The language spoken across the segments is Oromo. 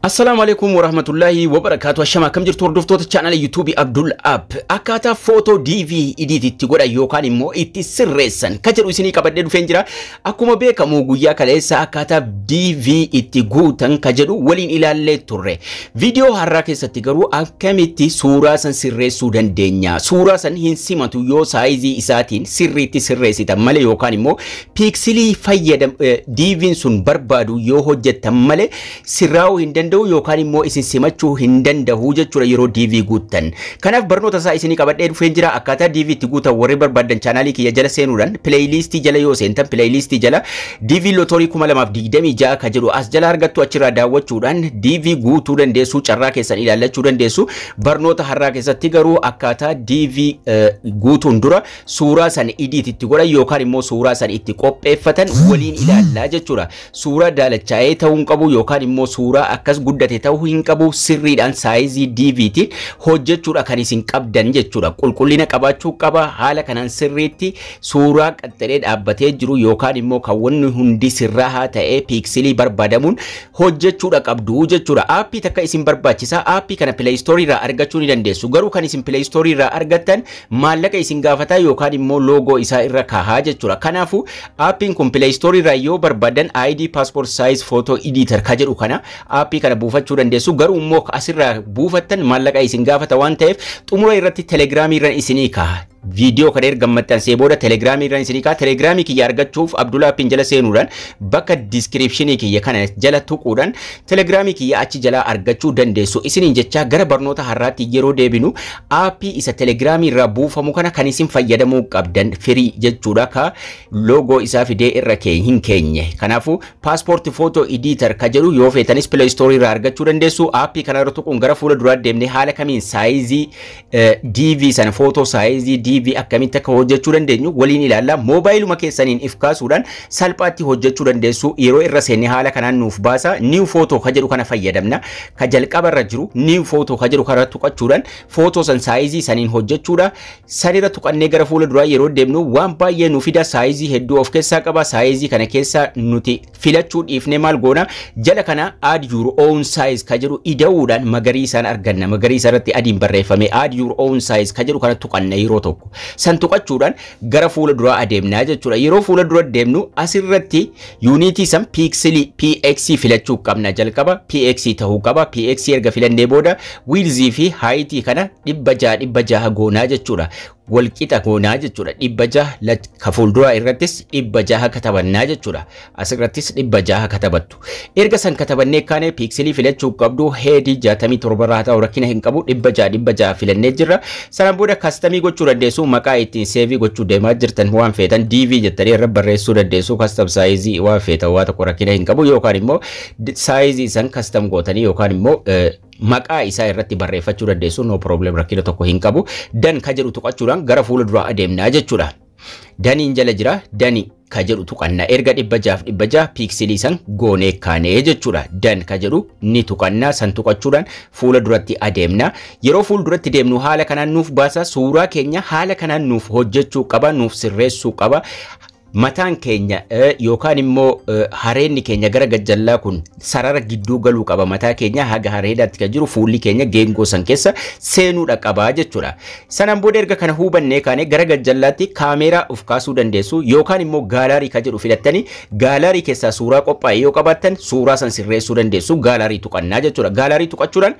Assalamu alaikum warahmatullahi wabarakatuh. Ashama kam jirtu hordoftoota channel YouTube Abdul App. Akkaataa photo DV edit itti godha yookaan immoo itti sirreessan ka jedhu isinii qabadhee dhufeen jira. Akkuma beekamu guyyaa kaleessa akkaataa DV itti guutan ka jedhu waliin ilaallee turre. Video har'aa keessatti garuu akkamitti suuraa san sirreessuu dandeenya. Suuraa san hin simatu yoo saayizii isaatiin sirriitti sirreessitan malee yookaan immoo pixelii fayyadam DV'n sun barbaadu yoo hojjettan malee sirraa'uu hin danda'u yookaan immoo isin simachuu hin danda'u jechuudha yeroo DV guuttan. Kanaaf barnoota isaa isinii qabadhee dhufeen jira. Akkaataa DV itti guutan warri barbaadan chaanaalii kiyya jala seenuudhaan playlistii jala yoo seentan playlistii jala DV Lottery 2026 ka jedhu as jala argattu achirraa daawwachuudhaan DV guutuu dandeessu, carraa keessan ilaallachuu dandeessu. Barnoota har'aa keessatti garuu akkaataa DV guutuun dura suuraa san edit itti godhan yookaan immoo suuraa san itti qopheeffatan waliin ilaallaa jechuudha. Suuraa daalachaa'ee ta'uu hin qabu yookaan immoo suuraa akkas guddate ta'uu hin qabu, sirriidhaan saayizii DV'tiin hojjechuudha kan isin qabdan jechuudha. Qulqullina qabaachuu qaba. Haala kanaan sirriitti suuraa qaxxalee dhaabbatee jiru yookaan immoo kan wanni hundi sirraa ta'ee pixelii barbaadamuun hojjechuudha qabdu jechuudha. Aappii takka isin barbaachisa. Aappii kana Play Store irraa argachuu ni dandeessu. Garuu kan isin Play Store irraa argattan maallaqa isin gaafata yookaan immoo loogoo isaa irra kaahaa jechuudha. Kanaafuu aappiin kun Play Store irraa yoo barbaadan ID Passport Size Photo Editor ka jedhu kana aappii kana buufachuu dandeessu. Garuu immoo asirraa buufattan maallaqa isin gaafata waan ta'eef xumura irratti Telegram irraan isinii kaaha. Video kan erga maxxansee booda Telegram irraan isinii kaaha. Telegram kiyya argachuuf Abdul Appin jala seenuudhaan bakka description kiyya kana jala tuquudhaan Telegram kiyya achi jala argachuu dandeessu. Isiniin jecha gara barnoota har'aatti yeroo deebinu aappii isa Telegram irraa buufamu kana kan isin fayyadamuu qabdan free jechuudha ka logo isaa fidee irra hin keenye. Kanaafuu passport photo editor ka jedhu yoo feetanis Play Store irraa argachuu dandeessu. Aappii kana irra tuquun gara fuula duraa deemnee haala kamiin saayizii DV sana photo saayizii DV akkamitti akka hojjechuu dandeenyu waliin ilaalla. Mobaayiluma keessaniin if kaasuudhaan salphaatti hojjechuu dandeessu. Yeroo irra seenne haala kanaan nuuf baasa. New photo ka jedhu kana fayyadamna. Ka jalqaba irra jiru new photo ka jedhu kana tuqachuudhaan photo san saayizii saniin hojjechuudha. Sanirra tuqannee gara fuula duraa yeroo deemnu waan baay'ee nu fida. Saayizii hedduu of keessaa qaba. Saayizii kana keessa nuti filachuu dhiifnee maal goona jala kana add your own size ka jedhu ida'uudhaan magariisaan arganna. Magariisa irratti adiin barreeffame add your own size ka jedhu kana tuqanna yeroo tokko. San tuqachuudhaan gara fuula duraa adeemnaa jechuudha. Yeroo fuula dura deemnu asirratti unitii san pixelii PX filachuu qabna. Jalqaba PX ta'uu qaba. PX erga filannee booda width fi height kana 600 goonaa jechuudha. Walqixa goonaa jechuudha. 600 ka fuuldura irrattis 600 katabannaa jechuudha. Asirrattis 600 katabattu. Erga san katabannee kaane pixelii filachuu qabdu. Head 67 irraa ta'u rakkina hin qabu. 600 filannee jirra. Sanaan booda custom gochuu dandeessu. Maqaa ittiin save gochuu deemaa jirtan waan feetan DV jettanii irra barreessuu dandeessu. Custom size waan feetan waa tokko rakkina hin qabu yookaan immoo size san custom gootanii yookaan immoo maqaa isaa irratti barreeffachuu dandeessu. No problem, rakkina tokko hin qabu. Dan ka jedhu tuqachuudhaan gara fuula duraa adeemnaa jechuudha. Daniin jala jira. Dani ka jedhu tuqanna. Erga 600 pixelii san goonee kaanee jechuudha. Dan ka jedhu ni tuqanna. San tuqachuudhaan fuula duratti adeemna. Yeroo fuula duratti deemnu haala kanaan nuuf baasa. Suuraa keenya haala kanaan nuuf hojjechuu qaba, nuuf sirreessuu qaba. Mataan keenya yookaan immoo hareenni keenya gara gajjallaa kun sarara gidduu galuu qaba. Mataa keenya haga hareedaatti kan jiru fuulli keenya geengoo san keessa seenuudha qaba jechuudha. Sanaan booda erga kana hubannee kaane gara gajjallaatti kaameeraa of kaasuu dandeessu yookaan immoo gaalaarii ka jedhu filattanii gaalaarii keessaa suuraa qophaa'e yoo qabaattan suuraa san sirreessuu dandeessu. Gaalaarii tuqannaa jechuudha. Gaalaarii tuqachuudhaan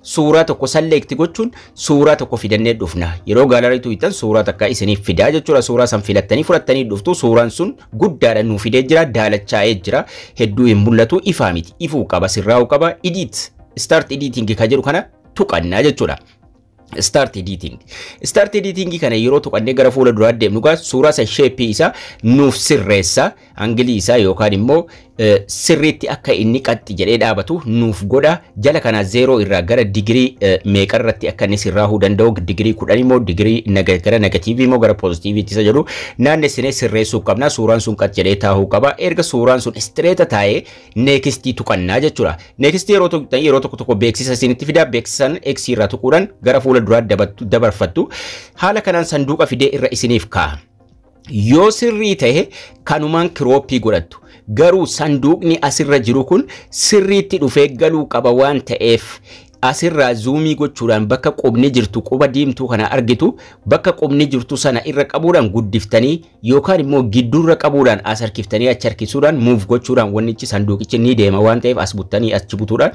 suuraa tokko select gochuun suuraa tokko fidannee dhufna. Yeroo gaalaarii tuqxan suuraa takka isiniif fidaa jechuudha. Suuraa san filattanii fudhattanii dhuftu. Suuraan sun guddaadhaan nuuf fidee jira. Daalachaa'ee jira. Hedduu hin mul'atu. Ifaa miti. Ifuu qaba. Sirraa'uu qaba. Edit. Start editing ka jedhu kana tuqannaa jechuudha. Start editing. Start editing kana yeroo tuqannee gara fuula duraa deemnu gaa suuraa san shape isaa nuuf sirreessa. Angilii isaa yookaan immoo sirriitti akka inni qaxxi jedhee dhaabatu nuuf godha. Jala kana 0 irraa gara digirii meeqa irratti akka inni sirraahuu danda'u digirii 10 immoo digirii gara negatiivii immoo gara poozitiiviitti isa jedhu naannessinee sirreessuu qabna. Suuraan sun qaxxi jedhee taa'uu qaba. Erga suuraan sun straight taa'ee next tuqannaa jechuudha. Next yeroo tokko beeksisa isinitti fida. Beeksisan X irraa tuquudhaan gara fuula duraa dabarfattu. Haala kanaan sanduuqa fidee irra isiniif kaa'a. yoo sirrii ta'e kanumaan kirooppii godhattu. Garuu sanduuqni asirra jiru kun sirriitti dhufee galuu qaba waan ta'eef asirraa zoomii gochuudhaan bakka qubni jirtu quba diimtuu kana argitu bakka qubni jirtu sana irra qabuudhaan guddiftanii yookaan immoo gidduurra qabuudhaan as harkiftanii achi harkisuudhaan move gochuudhaan wannichi sanduuqichi ni deema waan ta'eef as buttanii achi butuudhaan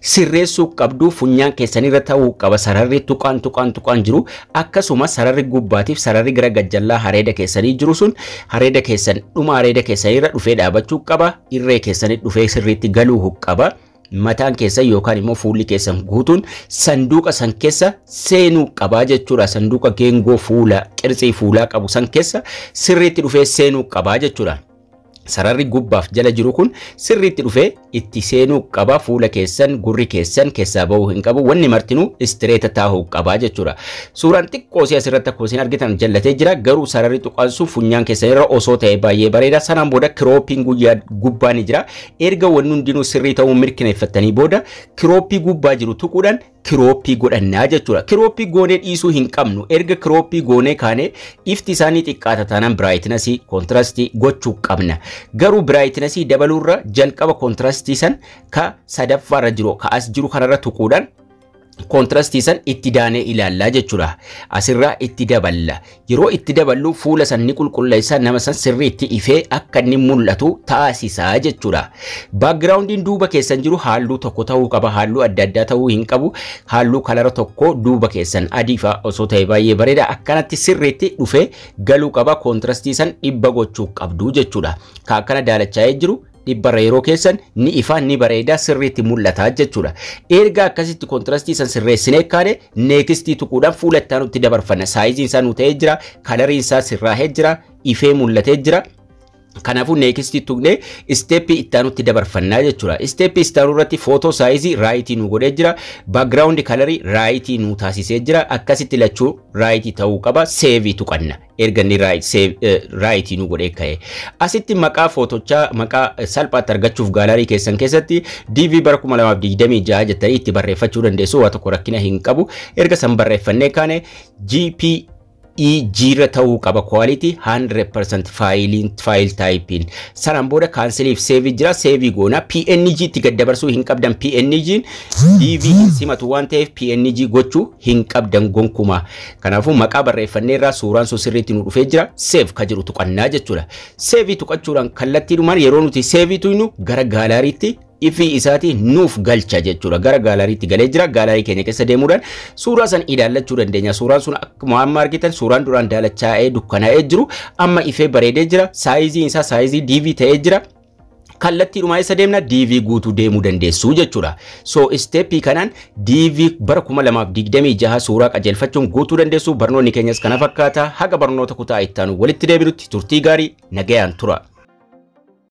sirreessuu qabdu. Funyaan keessanirra ta'uu qaba sararri tuqaan jiru akkasuma sararri gubbaatiif sararri gara gajjallaa hareeda keessanii jiru sun hareeda keessan dhuma hareeda keessanirra dhufee dhaabachuu qaba. Irree keessanii dhufee sirriitti galuu qaba. Mataan keessa yookaan immoo fuulli keessan guutuun sanduuqa san keessa seenuu qabaa jechuudha. Sanduuqa geengoo fuula qirxii fuulaa qabu san keessa sirriitti dhufee seenuu qabaa jechuudha. Sararri gubbaaf jala jiru kun sirriitti dhufee itti seenuu qaba. Fuula keessan gurri keessan keessaa bahuu hin qabu. Wanni martinuu istireeta taa'uu qabaa jechuudha. Suuraan xiqqoo asirratti akkuma isin argitan jallatee jira. Garuu sararri tuqaan sun funyaan keessanirra osoo ta'e baay'ee bareeda. Sanaan booda kirooppiin guyyaa gubbaa ni jira. Erga wanni hundinuu sirrii ta'uu mirkaneeffatanii booda kirooppii gubbaa jiru tuquudhaan kirooppii godhannaa jechuudha. Kirooppii goonee dhiisuu hin qabnu. Erga kirooppii goonee kaane ifti isaanii xiqqaata taanaan biraayitnasii kontirastii gochuu qabna. Garuu biraayitnasii dabaluurra jalqaba kontirastii san ka sadaffaarra jiru ka as jiru kanarra tuquudhaan kontirastii san itti daanee ilaallaa jechuudha. Asirraa itti daballa. Yeroo itti daballu fuula san ni qulqulleessaa nama san sirriitti ifee akka inni mul'atu taasisaa jechuudha. Baakgiraawundiin duuba keessan jiru halluu tokko ta'uu qaba. Halluu adda addaa ta'uu hin qabu. Halluu kalara tokko duuba keessan adii fa'a osoo ta'e baay'ee bareeda. Akkanatti sirriitti dhufee galuu qaba. Kontirastii san dhibba gochuu qabdu jechuudha. Ka akkana daalachaa'ee jiru dhibbarra yeroo keessan ni ifaa ni bareeda sirriitti mul'ata jechuudha. Erga akkasitti kontirastii san sirreessinee kaane neekistii tuquudhaan fuula itti aanutti dabarfanna. Saayiziin isaa nu ta'ee jira, kalariin isaa sirraahee jira, ifee mul'atee jira. Kanaafuu neekistii tuqnee isteeppii itti aanutti dabarfannaa jechuudha. Isteeppii itti aanu irratti footoo saayizii raayitii nu godhee jira. Baakgiraawundi kalarii raayitii nu taasisee jira. Akkasitti lachuu raayitii ta'uu qaba. Seevii tuqanna. Erga inni raayitii nu godhee ka'e. Asitti maqaa footochaa maqaa salphaatti argachuuf gaalarii keessan keessatti DV bara 2026 jettanii itti barreeffachuu dandeessu. Waa tokko rakkina hin qabu. Erga san barreeffannee kaane GP jira ta'uu qaba. Quality 100% file typing. Sanaan booda canceliif save jira. Save goona. PNG itti gad dabarsuu hin qabdan. PNG DV hin simatu waan ta'eef PNG gochuu hin qabdan gonkumaa. Kanaafuu maqaa barreeffanneerraa suuraan sun sirriitti nu dhufee jira. Save ka jiru tuqannaa jechuudha. Save tuqachuudhaan kallattiidhumaan yeroo nuti save tuynu gara gaalariitti ifi isaati nuuf galcha jechuudha. Gara gaalariitti galee jira. Gaalarii keenya keessa deemuudhaan suuraa san ilaallachuu dandeenya. Suuraan sun akkuma amma argitan suuraan duraan daalachaa'ee dukkanaa'ee jiru amma ifee bareedee jira. Saayiziin isaa saayizii DV ta'ee jira. Kallattiidhumaa isa deemna DV guutuu deemuu dandeessu jechuudha. So isteeppii kanaan DV bara 2026 suuraa qajeelfachuun guutuu dandeessu. Barnoonni keenyas kana fakkaata. Haga barnoota kutaa itti aanu walitti deebinutti turtii gaarii nagayaan tura.